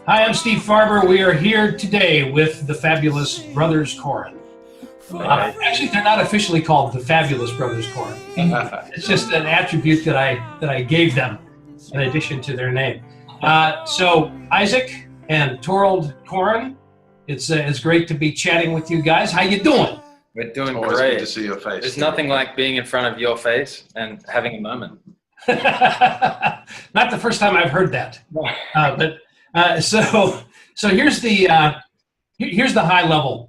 Hi, I'm Steve Farber. We are here today with the fabulous Brothers Koren. Actually, they're not officially called the Fabulous Brothers Koren. It's just an attribute that I gave them in addition to their name. So Isaac and Torald Koren, it's great to be chatting with you guys. How you doing? We're doing Always great. good to see your face. There's nothing like being in front of your face and having a moment. Not the first time I've heard that. So here's the high level.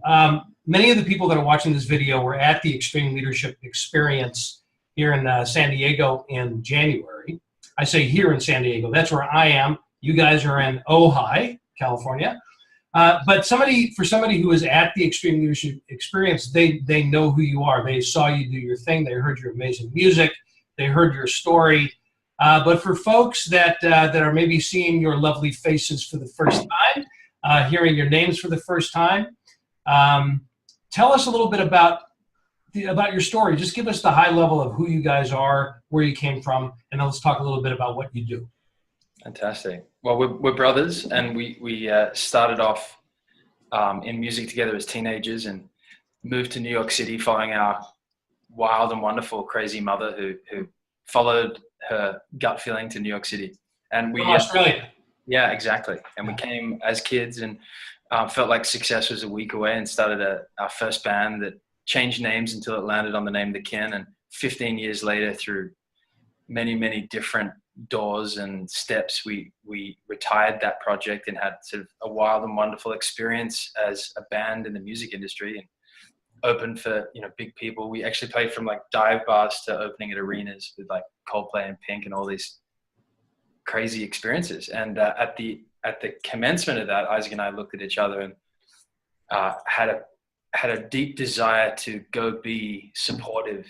Many of the people that are watching this video were at the Extreme Leadership Experience here in San Diego in January. I say here in San Diego. That's where I am. You guys are in Ojai, California. But for somebody who is at the Extreme Leadership Experience, they know who you are. They saw you do your thing. They heard your amazing music. They heard your story. But for folks that are maybe seeing your lovely faces for the first time, hearing your names for the first time, tell us a little bit about your story. Just give us the high level of who you guys are, where you came from, and then let's talk a little bit about what you do. Fantastic. Well, we're brothers, and we started off in music together as teenagers and moved to New York City following our wild and wonderful, crazy mother who followed her gut feeling to New York City. And we Australia. Yeah, exactly. And we came as kids and felt like success was a week away and started our first band that changed names until it landed on the name The Kin. And 15 years later, through many, many different doors and steps, we retired that project and had sort of a wild and wonderful experience as a band in the music industry and opened for, big people. We actually played from like dive bars to opening at arenas with like Coldplay and Pink and all these crazy experiences. And at the commencement of that, Isaac and I looked at each other and had a deep desire to go be supportive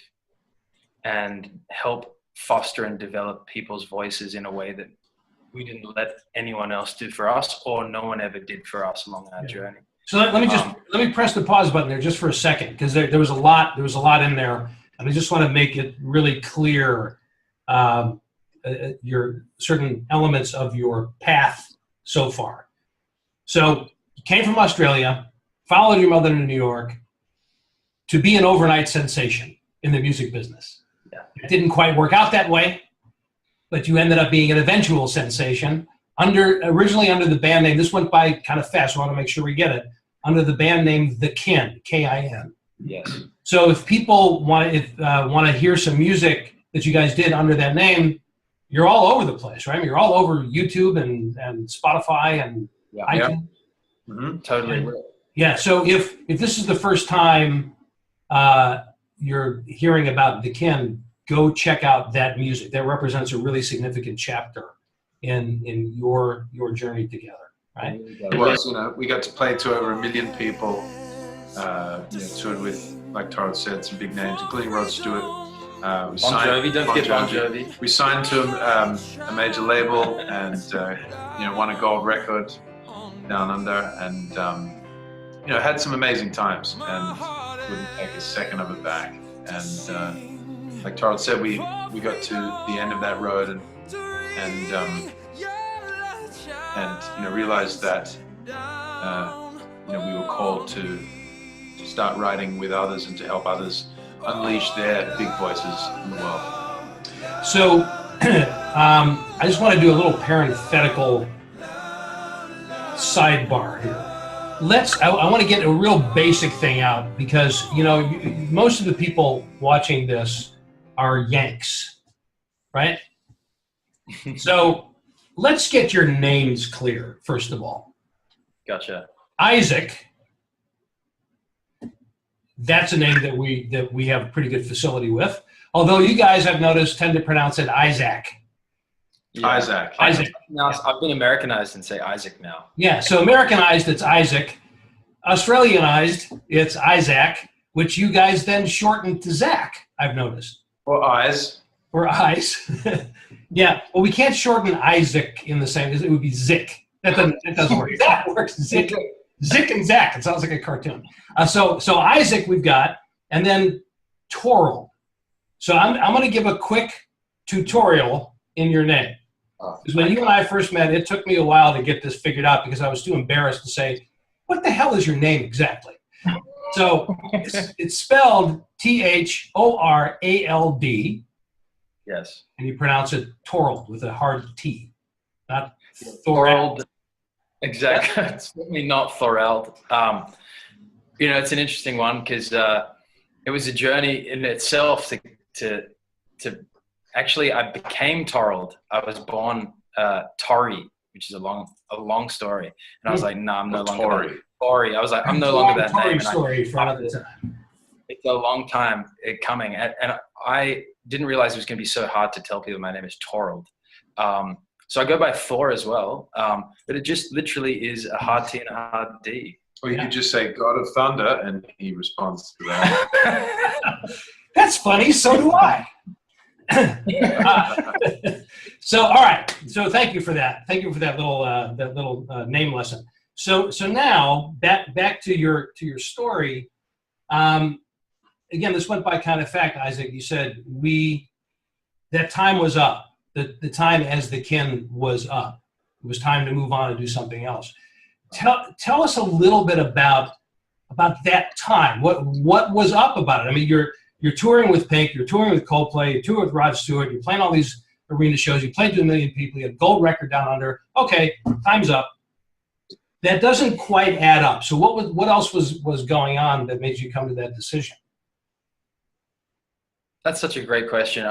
and help foster and develop people's voices in a way that we didn't let anyone else do for us, or no one ever did for us along our journey. So let me press the pause button there just for a second, because there was a lot in there, and I just want to make it really clear your certain elements of your path so far. So you came from Australia, followed your mother to New York to be an overnight sensation in the music business. Yeah. It didn't quite work out that way, but you ended up being an eventual sensation originally under the band name. This went by kind of fast, so I want to make sure we get it. Under the band name The Kin, K-I-N. Yes. So if people want to hear some music that you guys did under that name, you're all over the place, right? You're all over YouTube and Spotify and iTunes. Yeah. Mm-hmm. Totally. Yeah. So if this is the first time you're hearing about The Kin, go check out that music. That represents a really significant chapter in your journey together. Right? It was, we got to play to over 1 million people, toured with, like Torald said, some big names, including Rod Stewart. Bon Jovi, don't forget Bon Jovi. We signed to a major label and, won a gold record down under and, had some amazing times and wouldn't take a second of it back. And like Torald said, we got to the end of that road and realized that we were called to start writing with others and to help others unleash their big voices in the world. So I just want to do a little parenthetical sidebar here. I want to get a real basic thing out because most of the people watching this are Yanks, right? So let's get your names clear, first of all. Gotcha. Isaac, that's a name that we have pretty good facility with. Although you guys, I've noticed, tend to pronounce it Isaac. Yeah. Isaac. Now, I've been Americanized and say Isaac now. Yeah, so Americanized, it's Isaac. Australianized, it's Isaac, which you guys then shortened to Zach, I've noticed. Or Eyes. Or Eyes. Yeah, well, we can't shorten Isaac in the same, it would be Zick. That doesn't work. That works, Zick. Zick and Zach, it sounds like a cartoon. So Isaac we've got, and then Torald. So I'm going to give a quick tutorial in your name. Because when you and I first met, it took me a while to get this figured out because I was too embarrassed to say, what the hell is your name exactly? So it's spelled Thorald. Yes. And you pronounce it Torald with a hard T, not Thorald. Exactly. It's certainly not Thorald. It's an interesting one because it was a journey in itself to actually, I became Torald. I was born Tori, which is a long story. And I was like, no, I'm no longer Tori. I was like, I'm no longer that name. Story for another time. It's a long time coming. And I didn't realize it was going to be so hard to tell people my name is Torald. So I go by Thor as well. But it just literally is a hard T and a hard D. Or you could just say God of Thunder, and he responds to that. That's funny. So do I. So all right. So thank you for that. Thank you for that little name lesson. So now back to your story. Again, this went by kind of fact, Isaac. You said that time was up. The time as the kin was up. It was time to move on and do something else. Tell us a little bit about that time. What was up about it? I mean, you're touring with Pink, you're touring with Coldplay, you're touring with Rod Stewart, you're playing all these arena shows, you played to 1 million people, you had a gold record down under. Okay, time's up. That doesn't quite add up. So what else was going on that made you come to that decision? That's such a great question.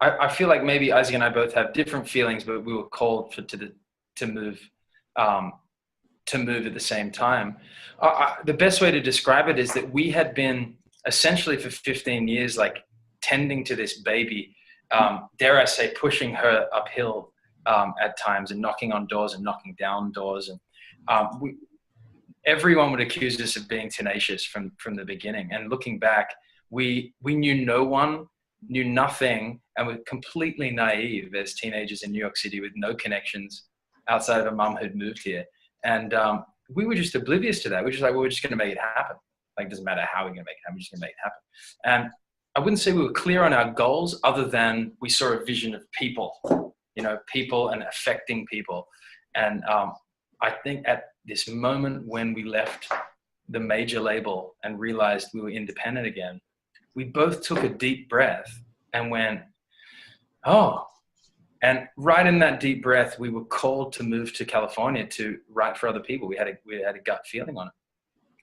I feel like maybe Isaac and I both have different feelings, but we were called to move at the same time. The best way to describe it is that we had been essentially for 15 years, like tending to this baby, dare I say, pushing her uphill at times and knocking on doors and knocking down doors. And everyone would accuse us of being tenacious from the beginning. And looking back, we knew no one, knew nothing, and were completely naive as teenagers in New York City with no connections outside of a mom who'd moved here. And we were just oblivious to that. We're just like, well, we're just going to make it happen. Like, it doesn't matter how we're going to make it happen. We're just going to make it happen. And I wouldn't say we were clear on our goals other than we saw a vision of people, people and affecting people. And I think at this moment when we left the major label and realized we were independent again, we both took a deep breath and went, oh. And right in that deep breath, we were called to move to California to write for other people. We had a gut feeling on it.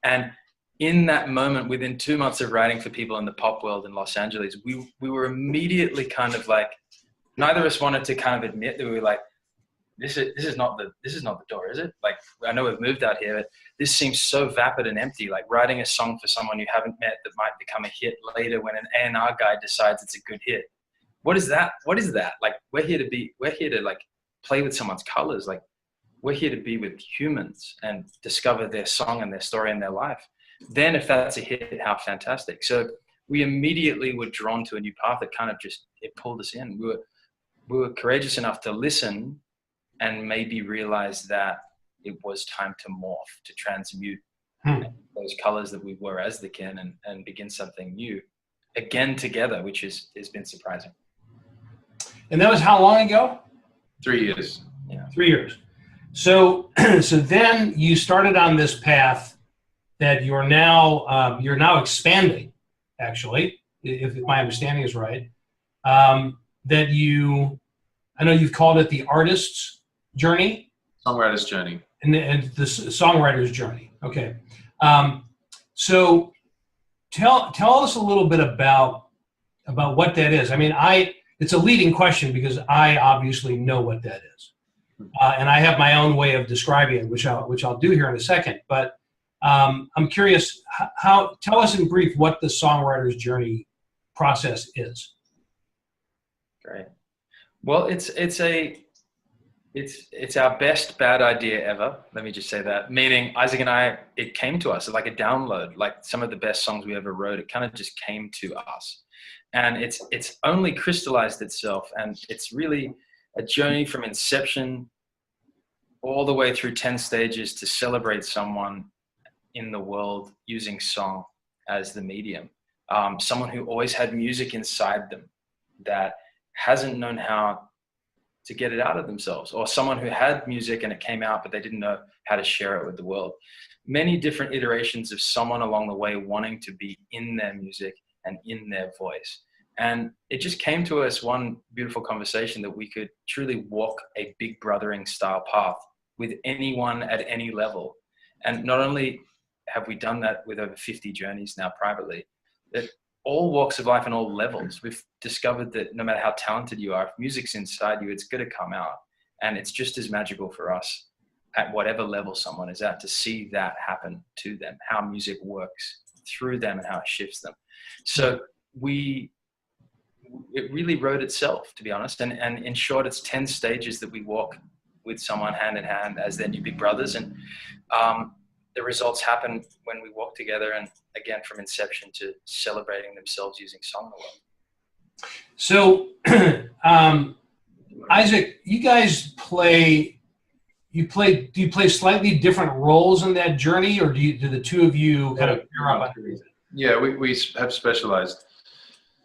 And in that moment, within 2 months of writing for people in the pop world in Los Angeles, we were immediately kind of like, neither of us wanted to kind of admit that we were like, this is not the door, is it? Like, I know we've moved out here, but this seems so vapid and empty. Like writing a song for someone you haven't met that might become a hit later when an A&R guy decides it's a good hit. What is that? What is that? Like, we're here to like play with someone's colors. Like, we're here to be with humans and discover their song and their story and their life. Then if that's a hit, how fantastic. So we immediately were drawn to a new path that kind of it pulled us in. We were courageous enough to listen and maybe realize that it was time to morph, to transmute those colors that we were as the kin and begin something new again together, which has been surprising. And that was how long ago? 3 years. Yeah. 3 years. So then you started on this path that you're now expanding, actually, if my understanding is right. I know you've called it the artist's journey. Songwriter's journey. And the songwriter's journey. Okay. So tell us a little bit about what that is. I mean, it's a leading question because I obviously know what that is. And I have my own way of describing it, which I'll do here in a second. But I'm curious, tell us in brief what the songwriter's journey process is. Great. Well, it's our best bad idea ever. Let me just say that. Meaning, Isaac and I, it came to us like a download. Like some of the best songs we ever wrote, it kind of just came to us, and it's only crystallized itself, and it's really a journey from inception all the way through 10 stages to celebrate someone in the world using song as the medium. Someone who always had music inside them that hasn't known how to get it out of themselves, or someone who had music and it came out, but they didn't know how to share it with the world. Many different iterations of someone along the way wanting to be in their music and in their voice. And it just came to us one beautiful conversation that we could truly walk a big brothering style path with anyone at any level. And not only have we done that with over 50 journeys now privately, that all walks of life and all levels, we've discovered that no matter how talented you are, if music's inside you, it's going to come out. And it's just as magical for us at whatever level someone is at to see that happen to them, how music works through them and how it shifts them. So it really wrote itself, to be honest. And in short, it's 10 stages that we walk with someone hand in hand as their new big brothers. And the results happen when we walk together, and again, from inception to celebrating themselves using song in the world. So, Isaac, you guys do you play slightly different roles in that journey, or do the two of you kind of pair up? Yeah, we have specialized.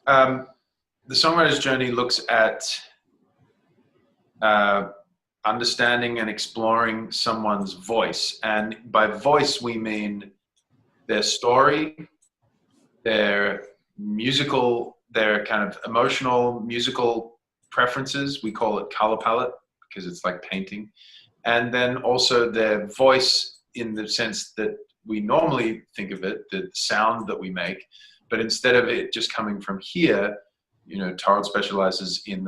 The songwriter's journey looks at understanding and exploring someone's voice. And by voice, we mean their story, their musical, their kind of emotional musical preferences. We call it color palette because it's like painting. And then also their voice in the sense that we normally think of it, the sound that we make. But instead of it just coming from here, you know, Tarot specializes in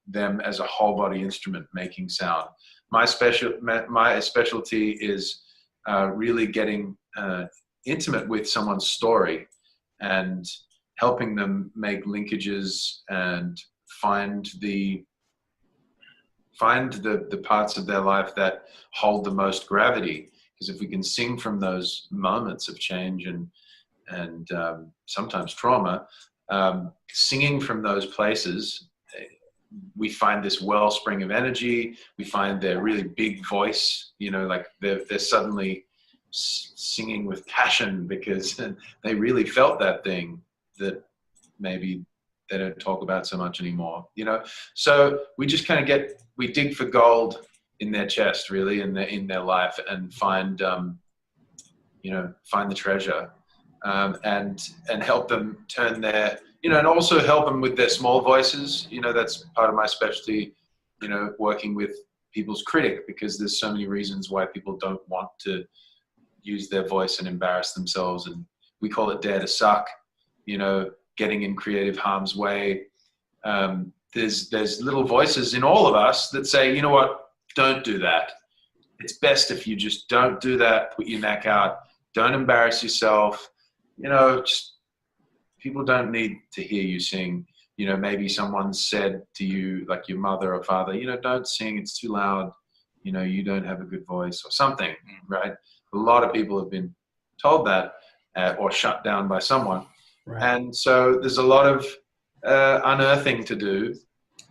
them as a whole body instrument making sound. My specialty is really getting intimate with someone's story and helping them make linkages and find the parts of their life that hold the most gravity. Because if we can sing from those moments of change and sometimes trauma, singing from those places, we find this wellspring of energy. We find their really big voice, you know, like they're suddenly singing with passion because they really felt that thing that maybe they don't talk about so much anymore, you know? So we just kind of we dig for gold in their chest, really, in their life, and find the treasure, and help them turn their, you know, and also help them with their small voices. You know, that's part of my specialty, you know, working with people's critic, because there's so many reasons why people don't want to use their voice and embarrass themselves. And we call it dare to suck, you know, getting in creative harm's way. There's little voices in all of us that say, you know what, don't do that. It's best if you just don't do that, put your neck out, don't embarrass yourself. You know, just people don't need to hear you sing. You know, maybe someone said to you, like your mother or father, you know, don't sing, it's too loud. You know, you don't have a good voice or something, right? A lot of people have been told that or shut down by someone. Right. And so there's a lot of unearthing to do.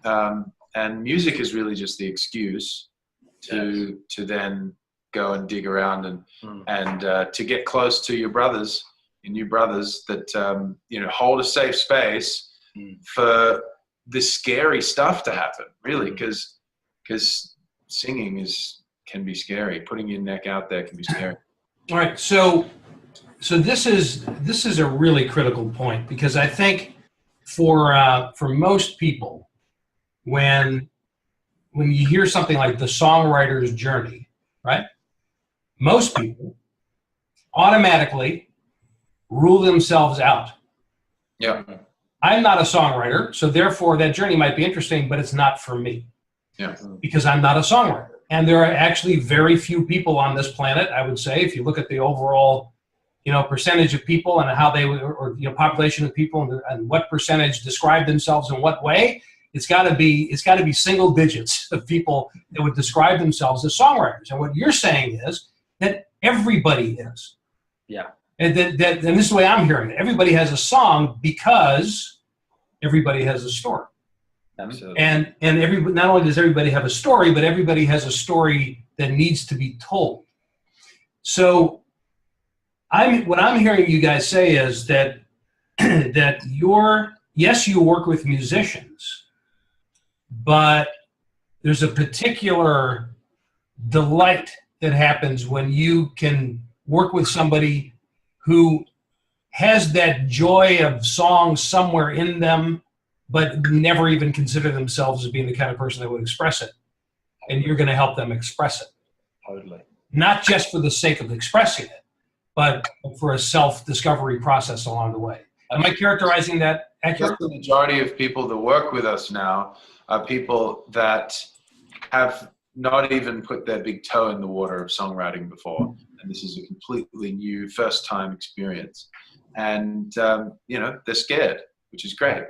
And music is really just the excuse to then go and dig around and to get close to your brothers, your new brothers that, you know, hold a safe space for this scary stuff to happen, really, because singing can be scary. Putting your neck out there can be scary. All right, so this is a really critical point, because I think for most people, when you hear something like the songwriter's journey, right? Most people automatically rule themselves out. Yeah. I'm not a songwriter, so therefore that journey might be interesting, but it's not for me. Yeah. Because I'm not a songwriter. And there are actually very few people on this planet, I would say, if you look at the overall, you know, percentage of people and how they, or you know, population of people and what percentage describe themselves in what way, it's got to be single digits of people that would describe themselves as songwriters. And what you're saying is that everybody is. Yeah. And and this is the way I'm hearing it. Everybody has a song because everybody has a story. Absolutely. And not only does everybody have a story, but everybody has a story that needs to be told. So what I'm hearing you guys say is that you work with musicians, but there's a particular delight that happens when you can work with somebody who has that joy of song somewhere in them, but never even consider themselves as being the kind of person that would express it. And you're going to help them express it. Totally. Not just for the sake of expressing it, but for a self-discovery process along the way. Am I characterizing that accurately? The majority of people that work with us now are people that have not even put their big toe in the water of songwriting before. And this is a completely new first-time experience. And, they're scared, which is great.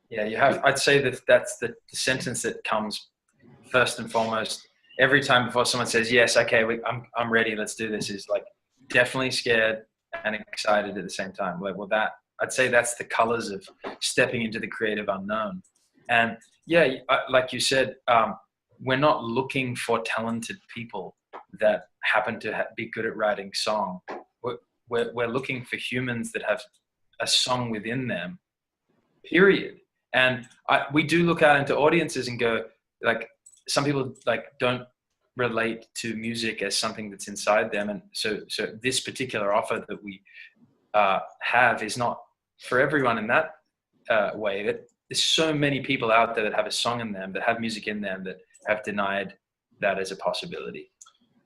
Yeah, I'd say that's the sentence that comes first and foremost every time before someone says, yes, okay, I'm ready, let's do this, is like definitely scared and excited at the same time. Like, well, I'd say that's the colors of stepping into the creative unknown. And yeah, like you said, we're not looking for talented people that happen to be good at writing song. We're looking for humans that have a song within them, period. And we do look out into audiences and go, like, some people like don't relate to music as something that's inside them. And so this particular offer that we have is not for everyone in that way. There's so many people out there that have a song in them, that have music in them, that have denied that as a possibility.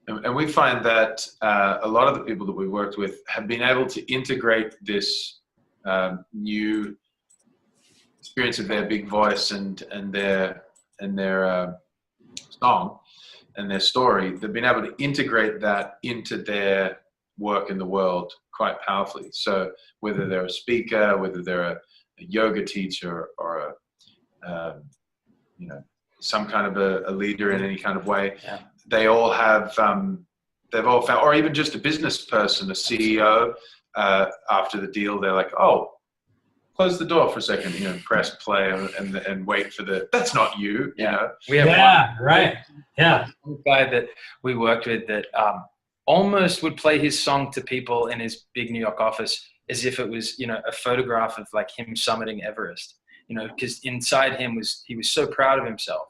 And we find that a lot of the people that we worked with have been able to integrate this new experience of their big voice and their song and their story. They've been able to integrate that into their work in the world quite powerfully. So whether they're a speaker, whether they're a yoga teacher, or some kind of a leader in any kind of way, yeah. They all have, they've all found, or even just a business person, a CEO, after the deal, they're like, oh, close the door for a second, press play and wait for that's not you, We have right. Yeah. one guy that we worked with that almost would play his song to people in his big New York office as if it was, a photograph of like him summiting Everest, because inside him he was so proud of himself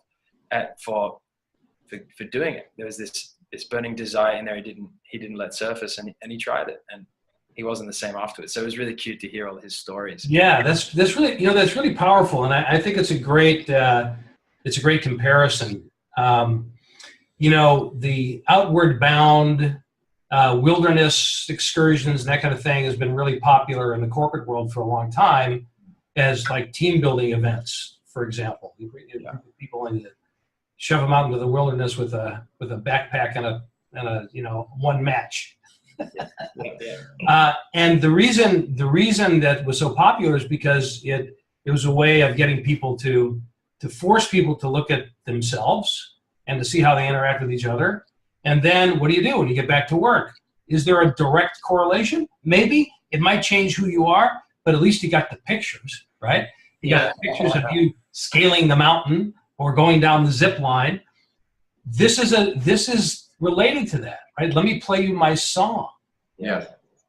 for doing it. There was this burning desire in there he didn't let surface, and he tried it, and he wasn't the same afterwards. So it was really cute to hear all his stories. Yeah, that's really, that's really powerful. And I think it's a great comparison. The outward bound wilderness excursions and that kind of thing has been really popular in the corporate world for a long time as like team building events, for example. People in it, shove them out into the wilderness with a backpack and a one match. And the reason that was so popular is because it was a way of getting people to force people to look at themselves and to see how they interact with each other. And then what do you do when you get back to work? Is there a direct correlation? Maybe it might change who you are, but at least you got the pictures, right? You got the pictures of you scaling the mountain or going down the zip line. This is related to that, right? Let me play you my song. Yeah.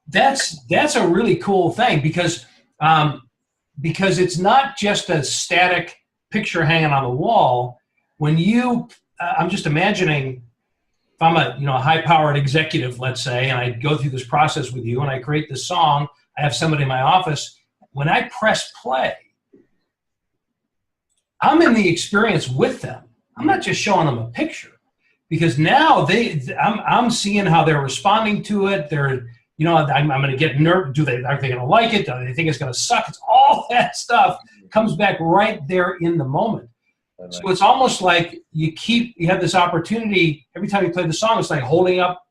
That's a really cool thing because it's not just a static picture hanging on the wall. When I'm just imagining if I'm a high-powered executive, let's say, and I go through this process with you and I create this song, I have somebody in my office. When I press play, I'm in the experience with them. I'm not just showing them a picture, because now I'm seeing how they're responding to it. They're, I'm going to get nervous. Are they going to like it? Do they think it's going to suck? It's all that stuff comes back right there in the moment. So it's almost like you have this opportunity every time you play the song. It's like holding up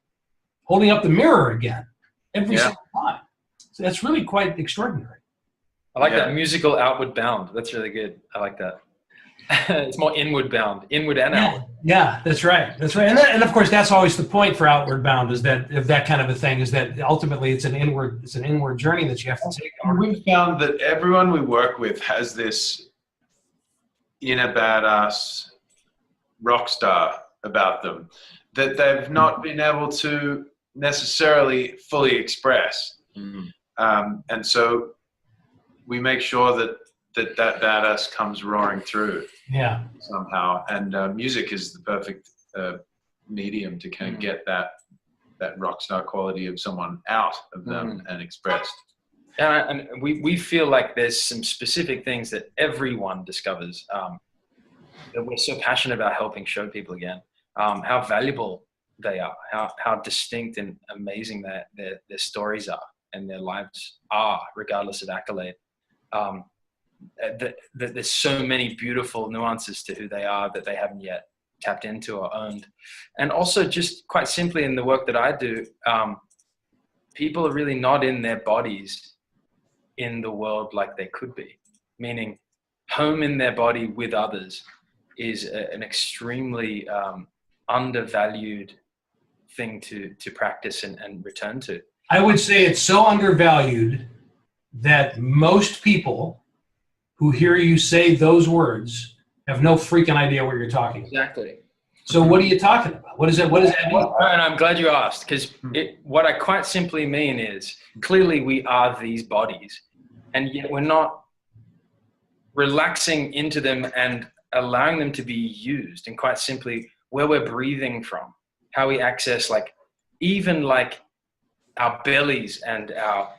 the mirror again every single time. So that's really quite extraordinary. I like that musical outward bound. That's really good. I like that. It's more inward bound, inward and outward. Yeah, that's right. And of course, that's always the point for outward bound, is that if that kind of a thing is that ultimately it's an inward journey that you have to take. We've found that everyone we work with has this inner badass rock star about them that they've not been able to necessarily fully express. Mm-hmm. And so we make sure that that badass comes roaring through. Yeah. Somehow, and music is the perfect medium to kind of get that rock star quality of someone out of them and expressed. And we feel like there's some specific things that everyone discovers that we're so passionate about helping show people again how valuable they are, how distinct and amazing their stories are and their lives are, regardless of accolade. That there's so many beautiful nuances to who they are that they haven't yet tapped into or owned. And also, just quite simply in the work that I do, people are really not in their bodies in the world like they could be, meaning home in their body with others is an extremely undervalued thing to practice and return to. I would say it's so undervalued that most people who hear you say those words have no freaking idea what you're talking about. Exactly. So what are you talking about? What does that mean? And I'm glad you asked, because what I quite simply mean is, clearly we are these bodies, and yet we're not relaxing into them and allowing them to be used. And quite simply, where we're breathing from, how we access, even our bellies and our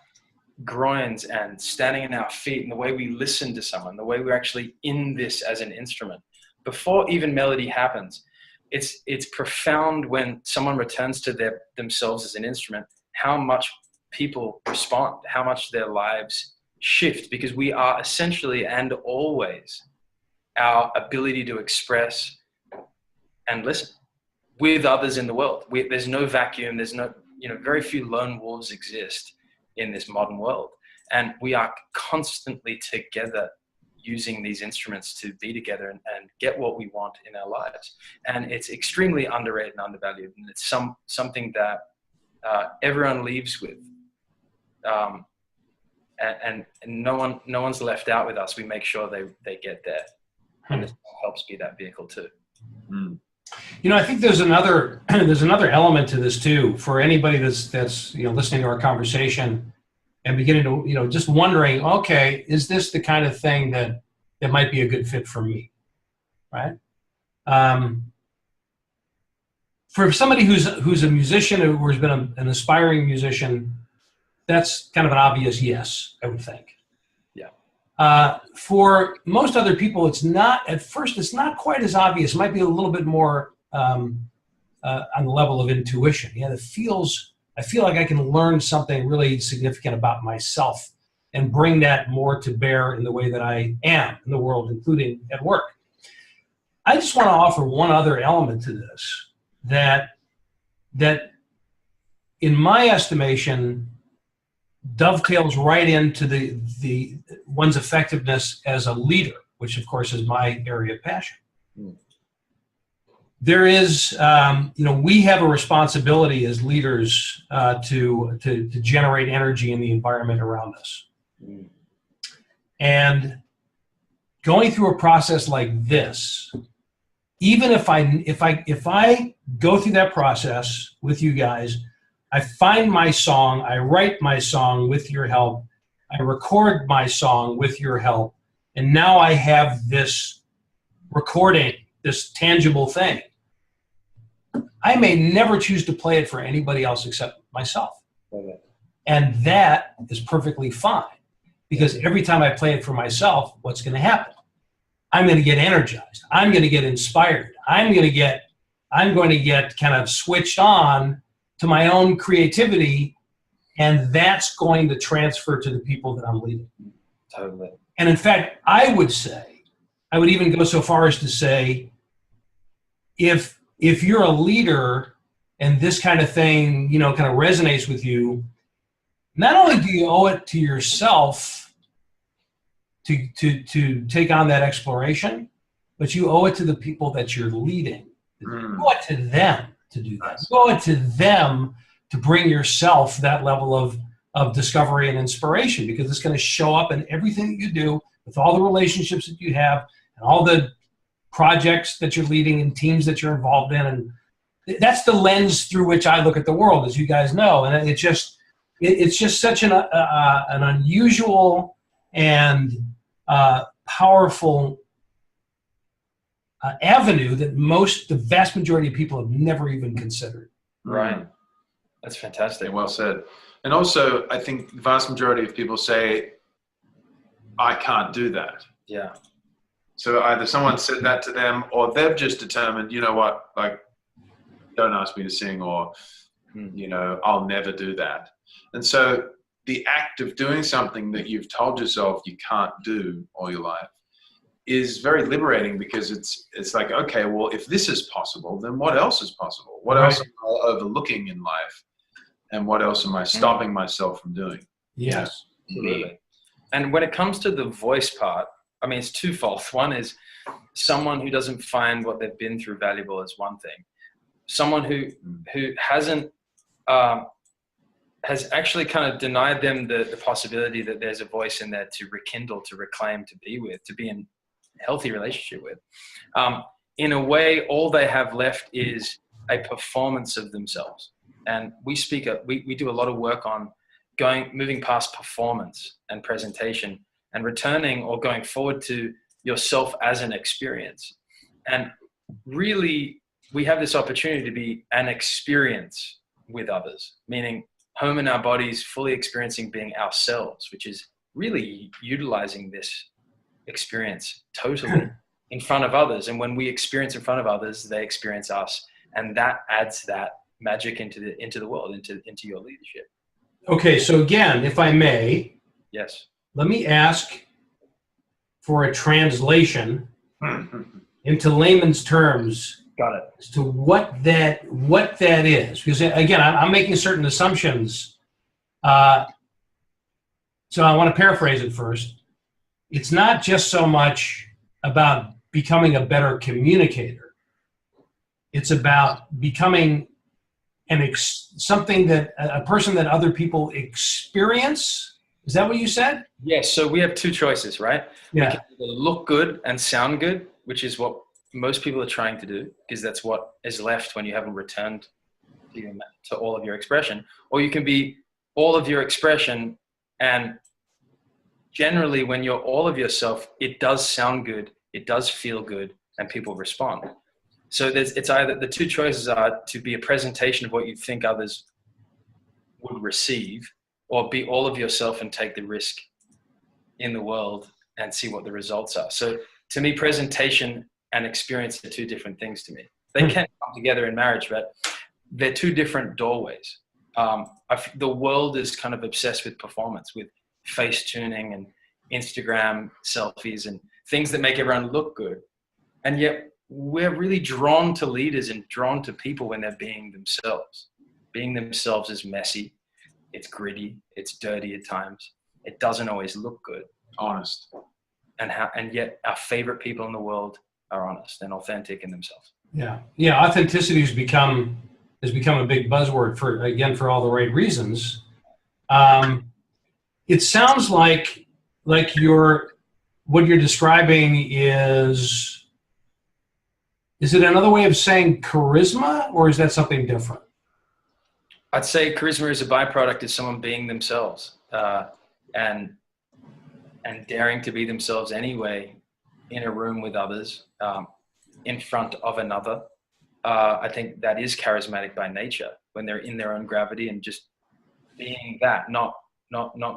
groins and standing in our feet, and the way we listen to someone, the way we're actually in this as an instrument. Before even melody happens, it's profound when someone returns to themselves as an instrument, how much people respond, how much their lives shift, because we are essentially and always our ability to express and listen with others in the world. There's no vacuum. There's no, very few lone wolves exist in this modern world. And we are constantly together using these instruments to be together and get what we want in our lives. And it's extremely underrated and undervalued. And it's something that everyone leaves with. And no one's left out with us. We make sure they get there. And this helps be that vehicle too. I think there's another element to this too, for anybody that's listening to our conversation and beginning to just wondering, okay, is this the kind of thing that might be a good fit for me, right? For somebody who's a musician or who's been an aspiring musician, that's kind of an obvious yes, I would think. For most other people, it's not quite as obvious. It might be a little bit more on the level of intuition. I feel like I can learn something really significant about myself and bring that more to bear in the way that I am in the world, including at work. I just want to offer one other element to this that in my estimation dovetails right into the one's effectiveness as a leader, which of course is my area of passion. There is, we have a responsibility as leaders to generate energy in the environment around us. And going through a process like this, even if I go through that process with you guys, I find my song, I write my song with your help, I record my song with your help, and now I have this recording, this tangible thing. I may never choose to play it for anybody else except myself. And that is perfectly fine, because every time I play it for myself, what's going to happen? I'm going to get energized. I'm going to get inspired. I'm going to get kind of switched on to my own creativity, and that's going to transfer to the people that I'm leading. Totally. And in fact, I would even go so far as to say, if you're a leader and this kind of thing, kind of resonates with you, not only do you owe it to yourself to take on that exploration, but you owe it to the people that you're leading. You owe it to them to do that. You owe it to them to bring yourself that level of discovery and inspiration, because it's going to show up in everything that you do, with all the relationships that you have and all the projects that you're leading and teams that you're involved in. And that's the lens through which I look at the world, as you guys know. And it's just such an unusual and powerful avenue that the vast majority of people have never even considered. Right. That's fantastic. Yeah, well said. And also, I think the vast majority of people say, I can't do that. Yeah. So either someone said that to them, or they've just determined, you know what, like, don't ask me to sing, or, you know, I'll never do that. And so the act of doing something that you've told yourself you can't do all your life is very liberating, because it's like, okay, well, if this is possible, then what else is possible? What else am I overlooking in life? And what else am I stopping myself from doing? Yes. Absolutely. And when it comes to the voice part, I mean, it's twofold. One is someone who doesn't find what they've been through valuable is one thing. Someone who hasn't, has actually kind of denied them the possibility that there's a voice in there to rekindle, to reclaim, to be with, to be in a healthy relationship with. In a way, all they have left is a performance of themselves. And we do a lot of work on moving past performance and presentation and returning or going forward to yourself as an experience. And really, we have this opportunity to be an experience with others, meaning home in our bodies, fully experiencing being ourselves, which is really utilizing this experience totally in front of others. And when we experience in front of others, they experience us. And that adds that magic into the world, into your leadership. Okay, so again, if I may, yes, let me ask for a translation into layman's terms. Got it. As to what that is, because again, I'm making certain assumptions. So I want to paraphrase it first. It's not just so much about becoming a better communicator. It's about becoming something that a person that other people experience. Is that what you said? Yes. So we have two choices, right? Yeah. We can either look good and sound good, which is what most people are trying to do, because that's what is left when you haven't returned to all of your expression. Or you can be all of your expression, and generally when you're all of yourself, it does sound good, it does feel good, and people respond. So it's either, the two choices are to be a presentation of what you think others would receive, or be all of yourself and take the risk in the world and see what the results are. So to me, presentation and experience are two different things to me. They can come together in marriage, but they're two different doorways. The world is kind of obsessed with performance, with face tuning and Instagram selfies and things that make everyone look good. And yet we're really drawn to leaders and drawn to people when they're being themselves. Being themselves is messy. It's gritty. It's dirty at times. It doesn't always look good. Honest. And yet our favorite people in the world are honest and authentic in themselves. Yeah. Authenticity has become a big buzzword for all the right reasons. It sounds like what you're describing is it another way of saying charisma, or is that something different? I'd say charisma is a byproduct of someone being themselves, and daring to be themselves anyway, in a room with others, in front of another. I think that is charismatic by nature, when they're in their own gravity and just being that, not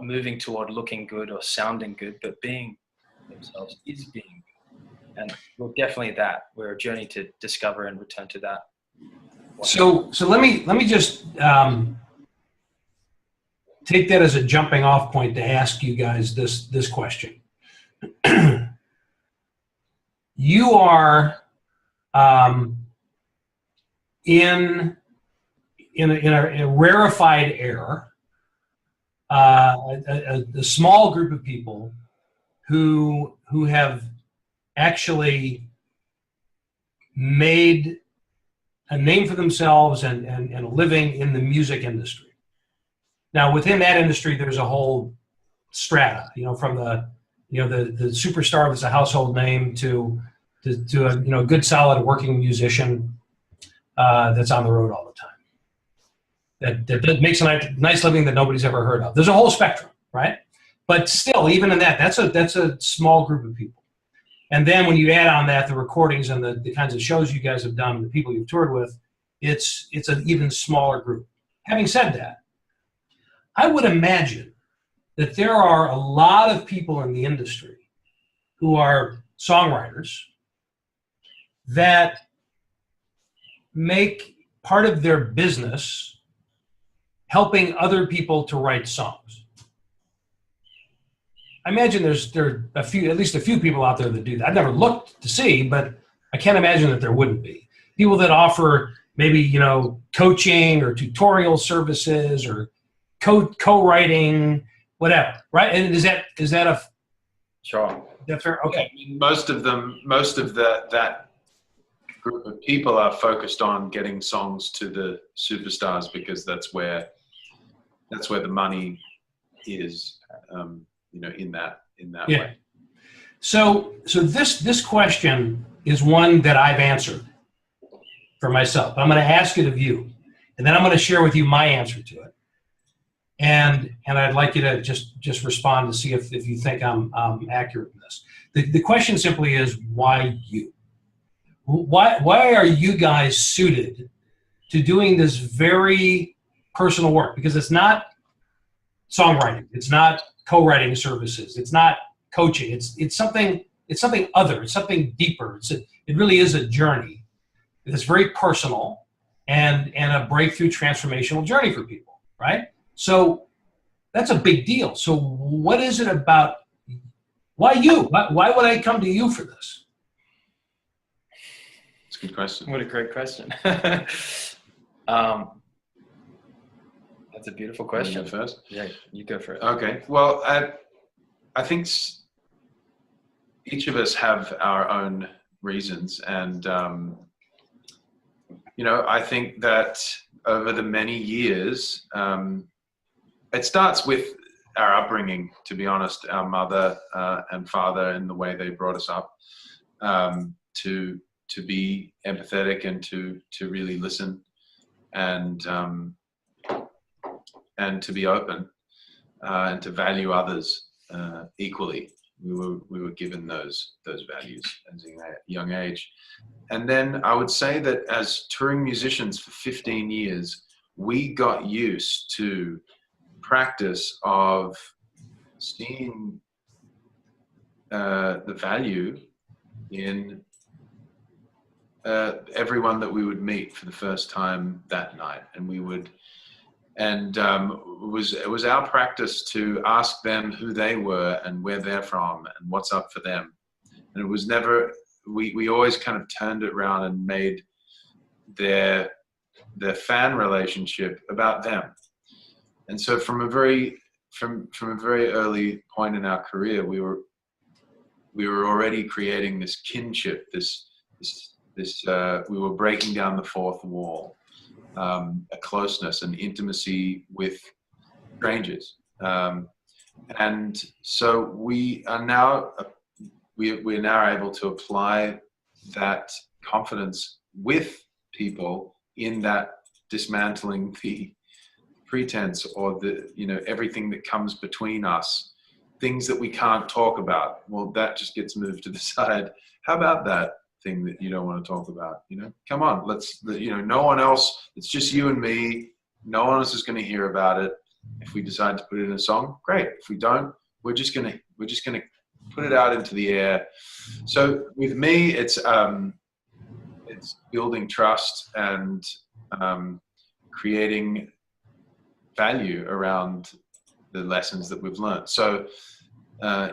moving toward looking good or sounding good, but being themselves is being good. And we're definitely that. We're a journey to discover and return to that. So let me just take that as a jumping off point to ask you guys this question. You are in a rarefied air, a small group of people who have actually made a name for themselves and a living in the music industry. Now, within that industry, there's a whole strata, from the superstar that's a household name to a good, solid working musician that's on the road all the time. That makes a nice living that nobody's ever heard of. There's a whole spectrum, right? But still, even in that's a small group of people. And then when you add on that the recordings and the kinds of shows you guys have done, the people you've toured with, it's an even smaller group. Having said that, I would imagine that there are a lot of people in the industry who are songwriters that make part of their business helping other people to write songs. I imagine there are at least a few people out there that do that. I've never looked to see, but I can't imagine that there wouldn't be. People that offer maybe, coaching or tutorial services or co-writing, whatever, right? And is that a Sure. That's fair. Okay. I mean, most of that group of people are focused on getting songs to the superstars because that's where the money is, in that way. So this question is one that I've answered for myself. I'm going to ask it of you, and then I'm going to share with you my answer to it. And I'd like you to just respond to see if you think I'm accurate in this. The question simply is, why you? Why are you guys suited to doing this very personal work? Because it's not songwriting, it's not co-writing services, it's not coaching. It's something other. It's something deeper. It really is a journey. It's very personal and a breakthrough transformational journey for people, right? So that's a big deal. So what is it about? Why you? Why would I come to you for this? That's a good question. What a great question. That's a beautiful question. You go first? Yeah, you go first. Okay. Well, I think each of us have our own reasons, and I think that over the many years, it starts with our upbringing, to be honest, our mother and father and the way they brought us up, to be empathetic and to really listen and to be open and to value others equally. We were given those values as a young age. And then I would say that as touring musicians for 15 years, we got used to practice of seeing the value in everyone that we would meet for the first time that night, and it was our practice to ask them who they were and where they're from and what's up for them. And it was never, we always kind of turned it around and made their fan relationship about them. And so from a very early point in our career, we were already creating this kinship, we were breaking down the fourth wall, a closeness and intimacy with strangers. And so we are now able to apply that confidence with people in that dismantling the pretense or everything that comes between us, things that we can't talk about. Well, that just gets moved to the side. How about that thing that you don't want to talk about? Come on, no one else, it's just you and me. No one else is going to hear about it. If we decide to put it in a song, great. If we don't, we're just going to put it out into the air. So with me, it's building trust and creating value around the lessons that we've learned. So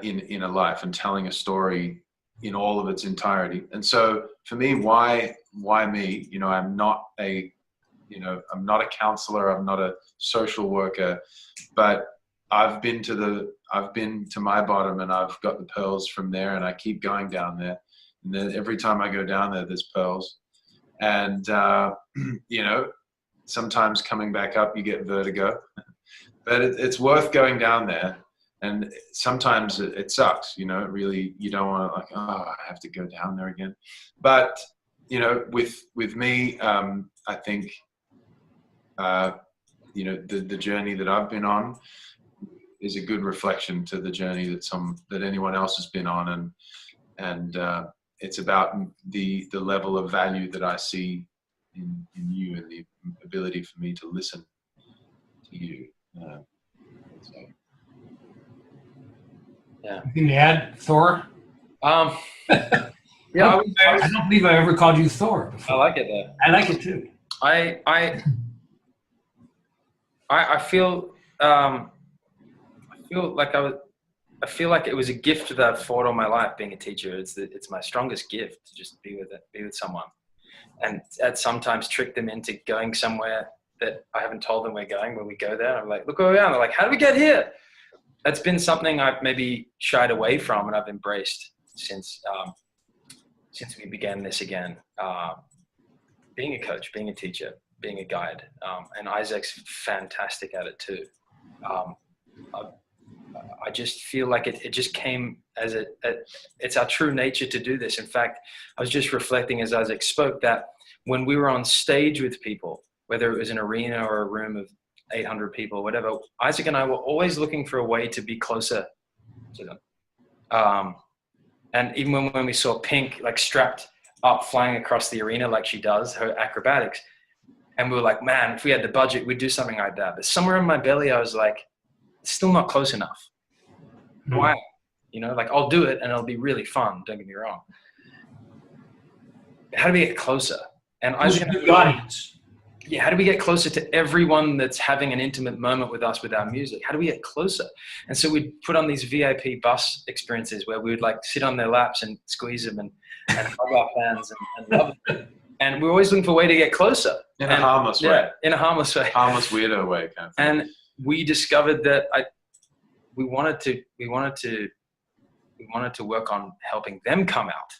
in a life, and telling a story in all of its entirety. And so for me, why me? I'm not a counselor, I'm not a social worker, but I've been to my bottom and I've got the pearls from there, and I keep going down there. And then every time I go down there, there's pearls. And sometimes coming back up, you get vertigo, but it's worth going down there. And sometimes it sucks, really, you don't want to I have to go down there again. But, with me, I think, the journey that I've been on, is a good reflection to the journey that anyone else has been on, and it's about the level of value that I see in you and the ability for me to listen to you. So. Yeah. Anything to add, Thor? Yeah, I don't believe I ever called you Thor before. I like it though. I like it too. I feel like it was a gift that I've fought all my life being a teacher. It's my strongest gift to just be with someone, and sometimes trick them into going somewhere that I haven't told them we're going. When we go there, I'm like, look where we are. And they're like, how do we get here? That's been something I've maybe shied away from, and I've embraced since we began this again. Being a coach, being a teacher, being a guide, and Isaac's fantastic at it too. I just feel like it just came as it's our true nature to do this. In fact, I was just reflecting as Isaac spoke that when we were on stage with people, whether it was an arena or a room of 800 people, whatever, Isaac and I were always looking for a way to be closer to them. And even when we saw Pink like strapped up flying across the arena like she does, her acrobatics, and we were like, man, if we had the budget, we'd do something like that. But somewhere in my belly, I was like, it's still not close enough. Why? You know, like I'll do it and it'll be really fun. Don't get me wrong. How do we get closer? And I was the audience. Yeah, how do we get closer to everyone that's having an intimate moment with us with our music? How do we get closer? And so we'd put on these VIP bus experiences where we would like sit on their laps and squeeze them and hug our fans and love them. And we're always looking for a way to get closer. In a harmless way. In a harmless way. Harmless, weirdo way, kind of thing. And we discovered that we wanted to work on helping them come out.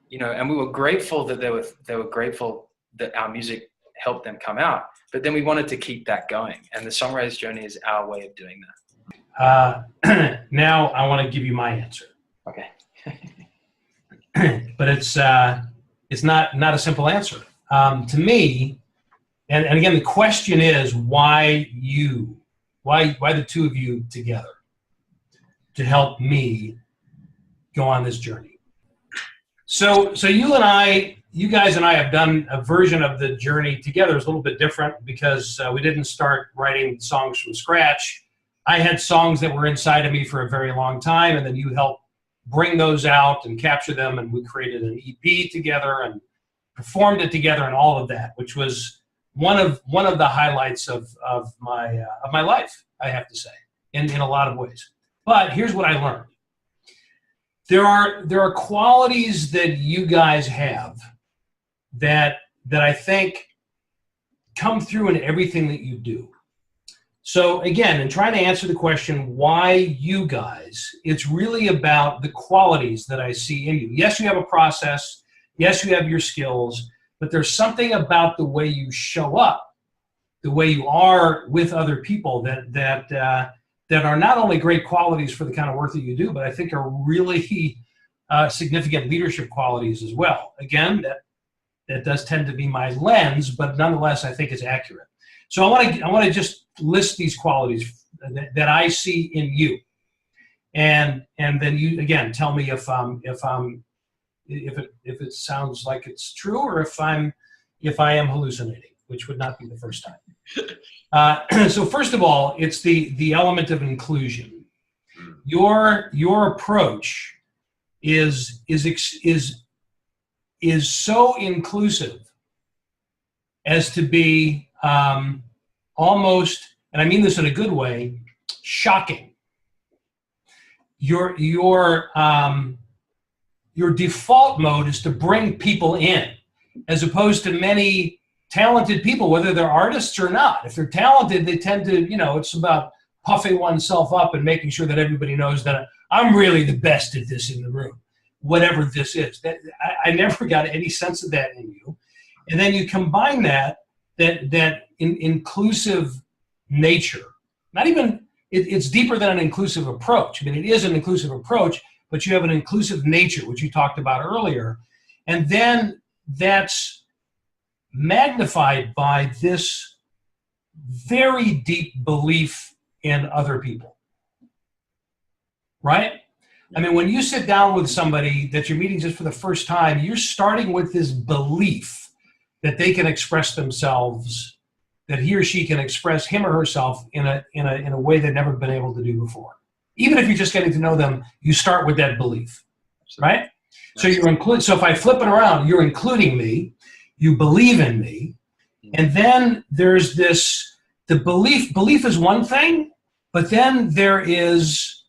You know, and we were grateful that they were grateful that our music helped them come out. But then we wanted to keep that going. And the Songwriter's Journey is our way of doing that. Now I want to give you my answer. Okay. But it's not a simple answer. To me, and again, the question is why the two of you together to help me go on this journey. So you guys and I have done a version of the journey together. It's a little bit different because we didn't start writing songs from scratch. I had songs that were inside of me for a very long time, and then you helped bring those out and capture them, and we created an EP together and performed it together and all of that, which was one of the highlights of my life, I have to say, in a lot of ways. But here's what I learned. There are qualities that you guys have that I think come through in everything that you do. So again, in trying to answer the question, why you guys, it's really about the qualities that I see in you. Yes, you have a process. Yes, you have your skills, but there's something about the way you show up, the way you are with other people that are not only great qualities for the kind of work that you do, but I think are really significant leadership qualities as well. Again, that does tend to be my lens, but nonetheless, I think it's accurate. So I want to just list these qualities that I see in you, and then you again tell me if it sounds like it's true or if I am hallucinating, which would not be the first time. So first of all, it's the element of inclusion. Your approach is so inclusive as to be almost, and I mean this in a good way, shocking. Your default mode is to bring people in, as opposed to many talented people, whether they're artists or not. If they're talented, they tend to, it's about puffing oneself up and making sure that everybody knows that I'm really the best at this in the room, whatever this is. I never got any sense of that in you. And then you combine that inclusive nature. Not even, it's deeper than an inclusive approach. I mean, it is an inclusive approach, but you have an inclusive nature, which you talked about earlier. And then that's magnified by this very deep belief in other people, right? I mean, when you sit down with somebody that you're meeting just for the first time, you're starting with this belief that they can express themselves, that he or she can express him or herself in a way they've never been able to do before. Even if you're just getting to know them, you start with that belief, right? So so if I flip it around, you're including me, you believe in me, and then there's the belief is one thing, but then there is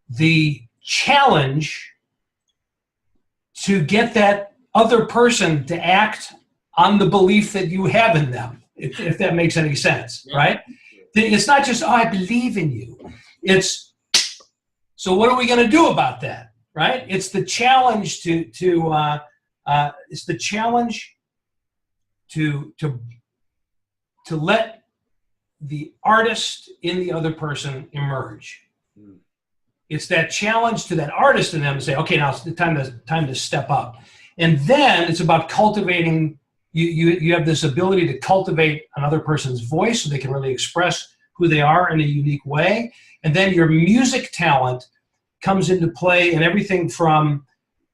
the challenge to get that other person to act on the belief that you have in them, if that makes any sense, right? It's not just, oh, I believe in you. It's, so what are we going to do about that, right? It's the challenge to let the artist in the other person emerge. It's that challenge to that artist in them to say, okay, now it's the time to step up. And then it's about cultivating, you have this ability to cultivate another person's voice so they can really express who they are in a unique way. And then your music talent comes into play in everything from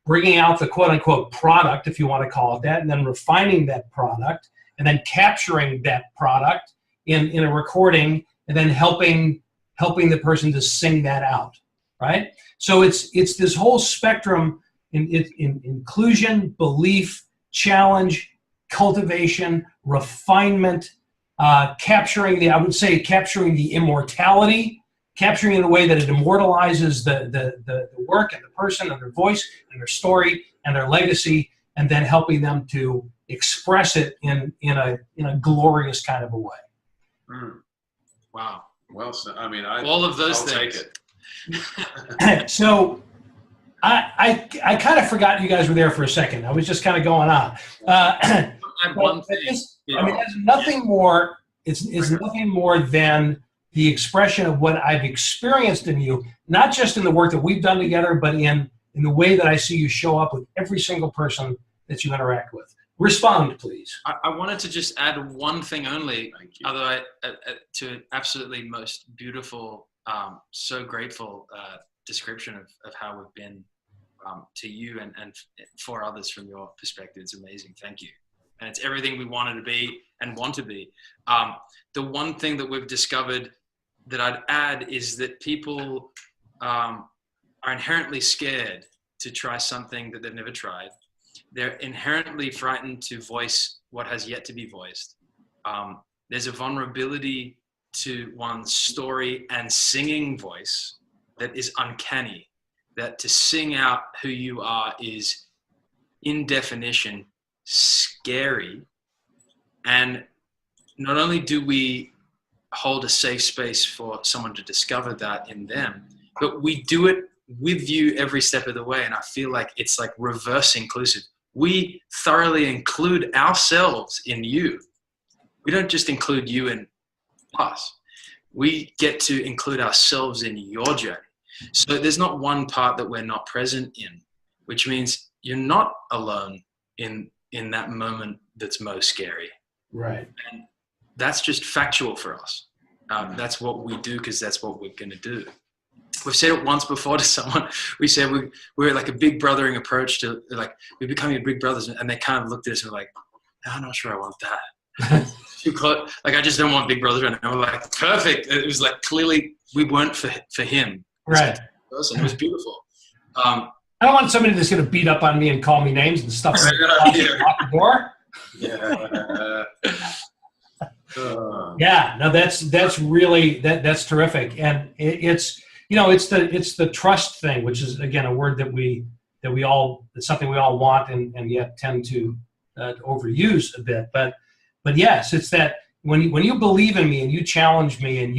bringing out the quote unquote product, if you want to call it that, and then refining that product, and then capturing that product in a recording, and then helping the person to sing that out, right? So it's this whole spectrum in inclusion, belief, challenge, cultivation, refinement, capturing the immortality, capturing in a way that it immortalizes the work and the person and their voice and their story and their legacy, and then helping them to express it in a glorious kind of a way. Wow. Well, so, I mean, all of those I'll things. Take it. So I kind of forgot you guys were there for a second. I was just kind of going on. I have one thing. I mean, it's nothing more. It's nothing more than the expression of what I've experienced in you, not just in the work that we've done together, but in the way that I see you show up with every single person that you interact with. Respond, please. I wanted to just add one thing only, although to absolutely most beautiful, so grateful description of how we've been to you and for others from your perspective. It's amazing. Thank you. And it's everything we wanted to be and want to be. The one thing that we've discovered that I'd add is that people are inherently scared to try something that they've never tried. They're inherently frightened to voice what has yet to be voiced. There's a vulnerability to one's story and singing voice that is uncanny, that to sing out who you are is, in definition, scary. And not only do we hold a safe space for someone to discover that in them, but we do it with you every step of the way. And I feel like it's like reverse inclusive. We thoroughly include ourselves in you. We don't just include you in us. We get to include ourselves in your journey. So there's not one part that we're not present in, which means you're not alone in that moment that's most scary. Right. And that's just factual for us. That's what we do because that's what we're going to do. We've said it once before to someone. We said we're like a big brothering approach to, like, we're becoming big brothers, and they kind of looked at us and were like, I'm not sure I want that. Too close. Like, I just don't want big brothers. And we're like, perfect. It was like, clearly we weren't for him. Right. Person. It was beautiful. I don't want somebody that's going to beat up on me and call me names and stuff like that out the door. Yeah. Yeah, no, that's really that's terrific, and it's the trust thing, which is again a word it's something we all want and yet tend to overuse a bit. But yes, it's that when you believe in me and you challenge me and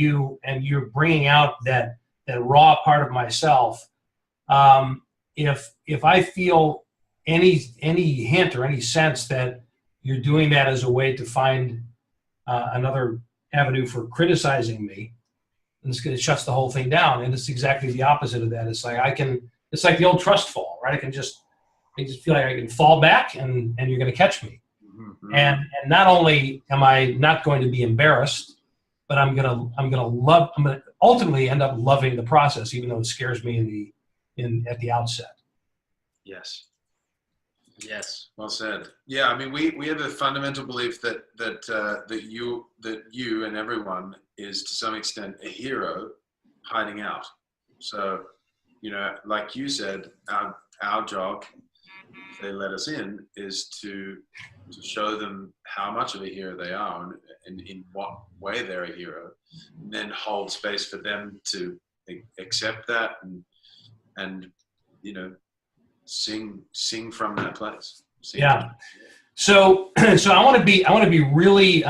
you're bringing out that raw part of myself. If I feel any hint or any sense that you're doing that as a way to find another avenue for criticizing me, and it shuts the whole thing down. And it's exactly the opposite of that. It's like it's like the old trust fall, right? I just feel like I can fall back and you're going to catch me. Mm-hmm. And not only am I not going to be embarrassed, but I'm gonna ultimately end up loving the process, even though it scares me at the outset. Yes. Yes. Well said. Yeah, I mean, we have a fundamental belief that you and everyone is to some extent a hero hiding out. So, like you said, our job, if they let us in, is to show them how much of a hero they are and in what way they're a hero, and then hold space for them to accept that and sing from that place. Yeah. So I want to be really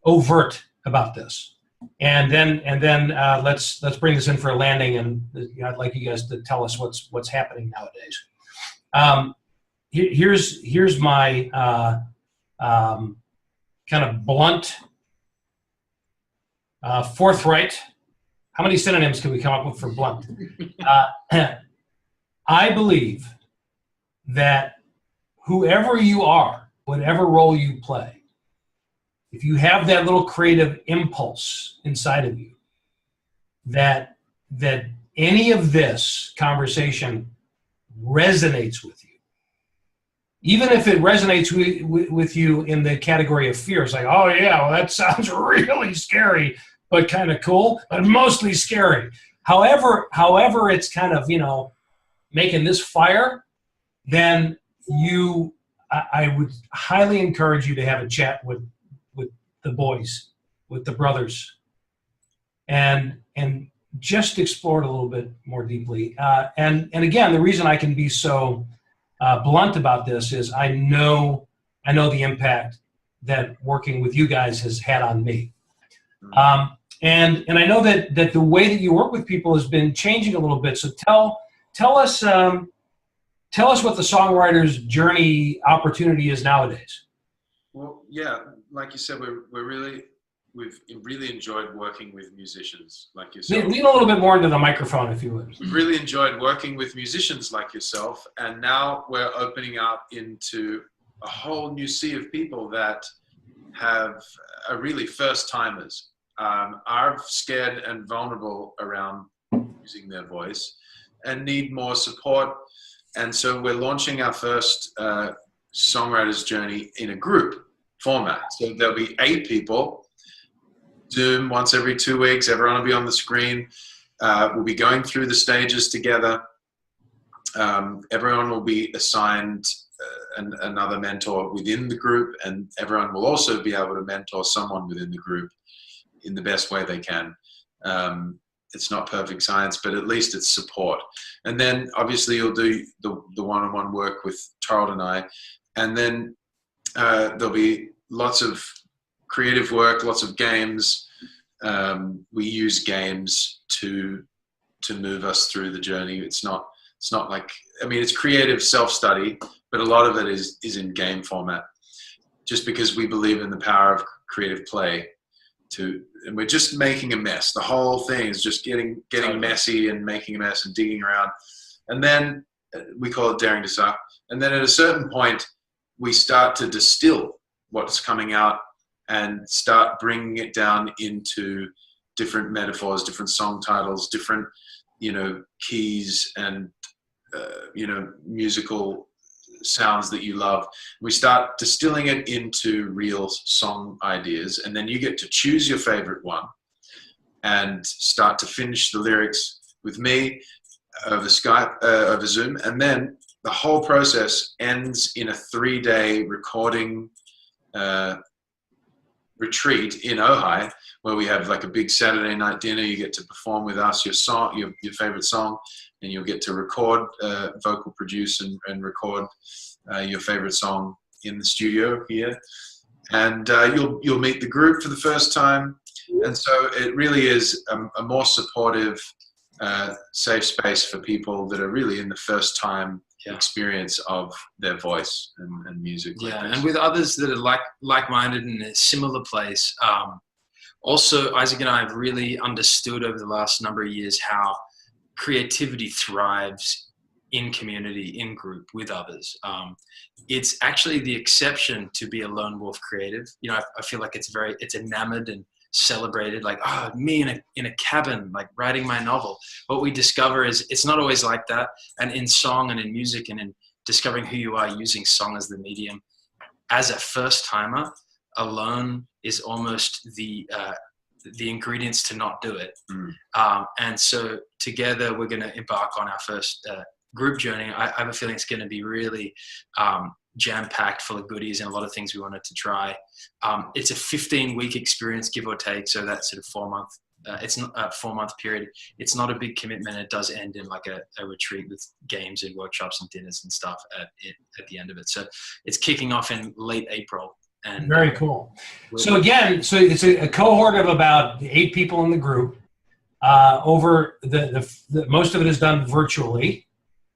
overt about this, and then let's bring this in for a landing, and I'd like you guys to tell us what's happening nowadays. Here's my kind of blunt, forthright. How many synonyms can we come up with for blunt? I believe that whoever you are, whatever role you play, if you have that little creative impulse inside of you, that any of this conversation resonates with you, even if it resonates with you in the category of fear, it's like, oh yeah, well, that sounds really scary, but kind of cool, but mostly scary. However it's kind of, making this fire, then I would highly encourage you to have a chat with the boys, with the brothers, and just explore it a little bit more deeply. And again, the reason I can be so blunt about this is I know the impact that working with you guys has had on me. And I know that the way that you work with people has been changing a little bit. So tell us what the songwriter's journey opportunity is nowadays. Well, yeah, like you said, we've really enjoyed working with musicians like yourself. Lean a little bit more into the microphone, if you would. We've really enjoyed working with musicians like yourself, and now we're opening out into a whole new sea of people that are really first timers, are scared and vulnerable around using their voice and need more support. And so we're launching our first songwriter's journey in a group format. So there'll be 8 people, Zoom once every 2 weeks, everyone will be on the screen. We'll be going through the stages together. Everyone will be assigned another mentor within the group, and everyone will also be able to mentor someone within the group in the best way they can. It's not perfect science, but at least it's support. And then obviously you'll do the one-on-one work with Charles and I, and then there'll be lots of creative work, lots of games. We use games to move us through the journey. It's not like, it's creative self-study, but a lot of it is in game format, just because we believe in the power of creative play. And we're just making a mess. The whole thing is just getting messy and making a mess and digging around. And then we call it daring to suck. And then at a certain point, we start to distill what's coming out and start bringing it down into different metaphors, different song titles, different, keys and, musical sounds that you love. We start distilling it into real song ideas, and then you get to choose your favorite one and start to finish the lyrics with me over Skype, over Zoom, and then the whole process ends in a 3-day recording retreat in Ojai, where we have like a big Saturday night dinner. You get to perform with us your favorite song, and you'll get to record, vocal produce and record your favorite song in the studio here. And you'll meet the group for the first time. And so it really is a more supportive, safe space for people that are really in the first time experience of their voice and music. Yeah, and with others that are like-minded in a similar place. Also, Isaac and I have really understood over the last number of years how creativity thrives in community, in group, with others. It's actually the exception to be a lone wolf creative. You know, I feel like it's enamored and celebrated, like, oh, me in a cabin, like writing my novel. What we discover is it's not always like that. And in song and in music and in discovering who you are using song as the medium, as a first timer, alone is almost the ingredients to not do it. And so together we're going to embark on our first group journey. I have a feeling it's going to be really jam-packed, full of goodies and a lot of things we wanted to try. It's a 15-week experience, give or take, so that's sort of 4-month. It's not a 4-month period. It's not a big commitment. It does end in like a retreat with games and workshops and dinners and stuff at the end of it. So it's kicking off in late April. And very cool. So again, so it's a cohort of about 8 people in the group. Over the most of it is done virtually,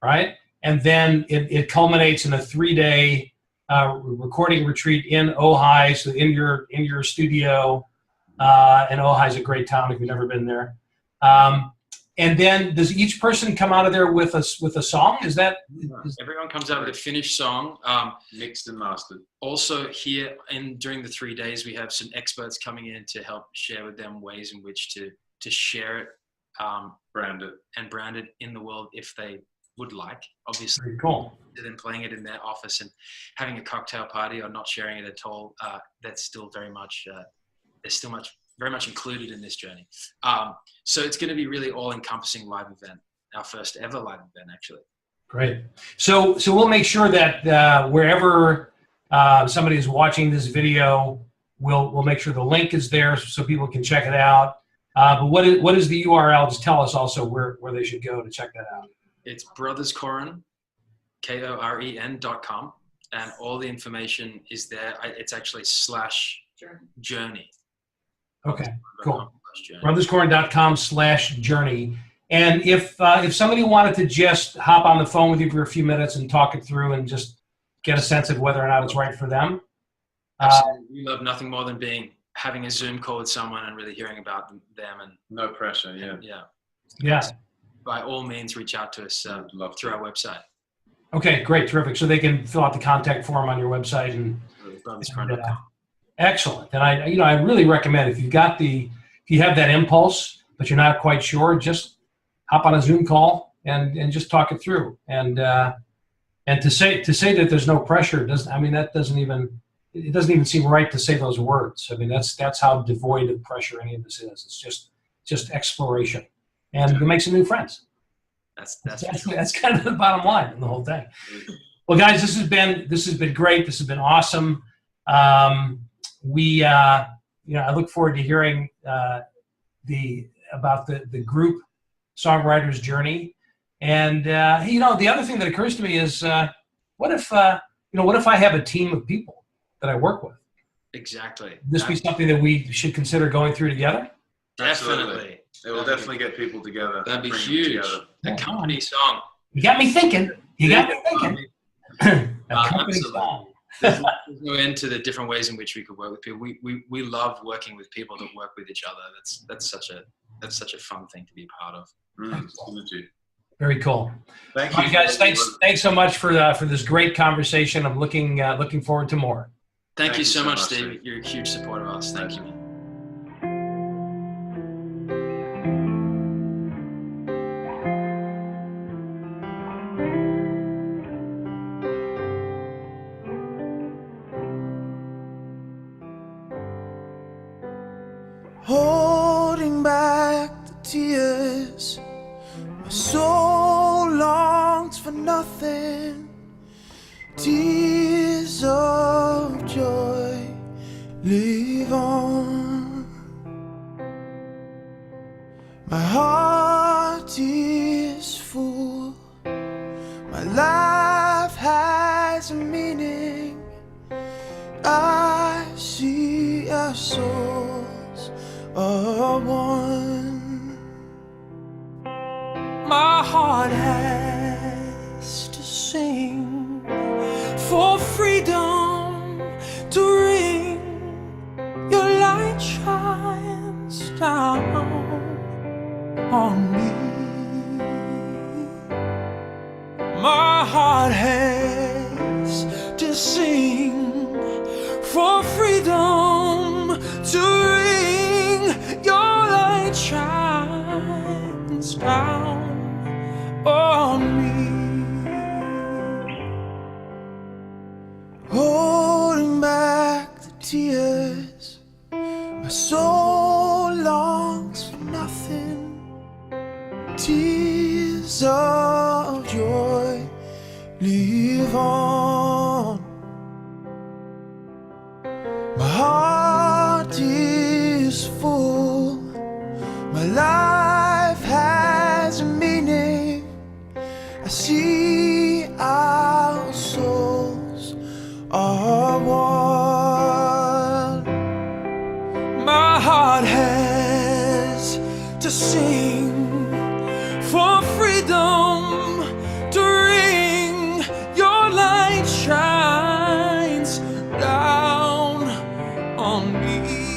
right? And then it culminates in a 3-day recording retreat in Ojai, so in your studio. And Ojai is a great town if you've never been there. And then does each person come out of there with a song? Everyone comes out with a finished song, Mixed and mastered. Also here during the 3 days, we have some experts coming in to help share with them ways in which to share it, brand it in the world if they would like, obviously. Very cool. Then playing it in their office and having a cocktail party or not sharing it at all, that's still very much very much included in this journey. So it's going to be really all-encompassing live event, our first ever live event, actually. Great. So we'll make sure that wherever somebody is watching this video, we'll make sure the link is there so people can check it out. But what is the URL? Just tell us also where they should go to check that out. It's Brothers Koren, KOREN.com, and all the information is there. It's actually /journey. Okay, cool. BrothersCoren.com/journey. And if somebody wanted to just hop on the phone with you for a few minutes and talk it through and just get a sense of whether or not it's right for them. We love nothing more than having a Zoom call with someone and really hearing about them and no pressure. Yeah. By all means, reach out to us through our website. Okay, great, terrific. So they can fill out the contact form on your website and BrothersCoren.com. Excellent. And I really recommend if you have that impulse but you're not quite sure, just hop on a Zoom call and just talk it through. And to say that there's no pressure it doesn't even seem right to say those words. I mean that's how devoid of pressure any of this is. It's just exploration, and you make some new friends. That's kind of the bottom line in the whole thing. Well, guys, this has been great. This has been awesome. I look forward to hearing about the group songwriters journey. And the other thing that occurs to me is what if I have a team of people that I work with? Exactly. This be something that we should consider going through together? Definitely. It will definitely get people together. That'd be huge. A company song. You got me thinking. A company Absolutely. song. There's no end to the different ways in which we could work with people. We love working with people that work with each other. That's such a fun thing to be a part of. Very cool. Thank you, you guys. Thanks so much for this great conversation. I'm looking forward to more. Thank you so much, Steve. You're a huge supporter of us. Thank you. Holding back the tears, my soul longs for nothing. Tears of joy live on. My heart is full, my life has a meaning. I see our souls are one. My heart has to sing for freedom to ring. Your light shines down on me. tears. My soul longs for nothing. Tears of joy live on. My heart is full. My life has a meaning. I see our souls are one. My heart has to sing for freedom to ring. Your light shines down on me.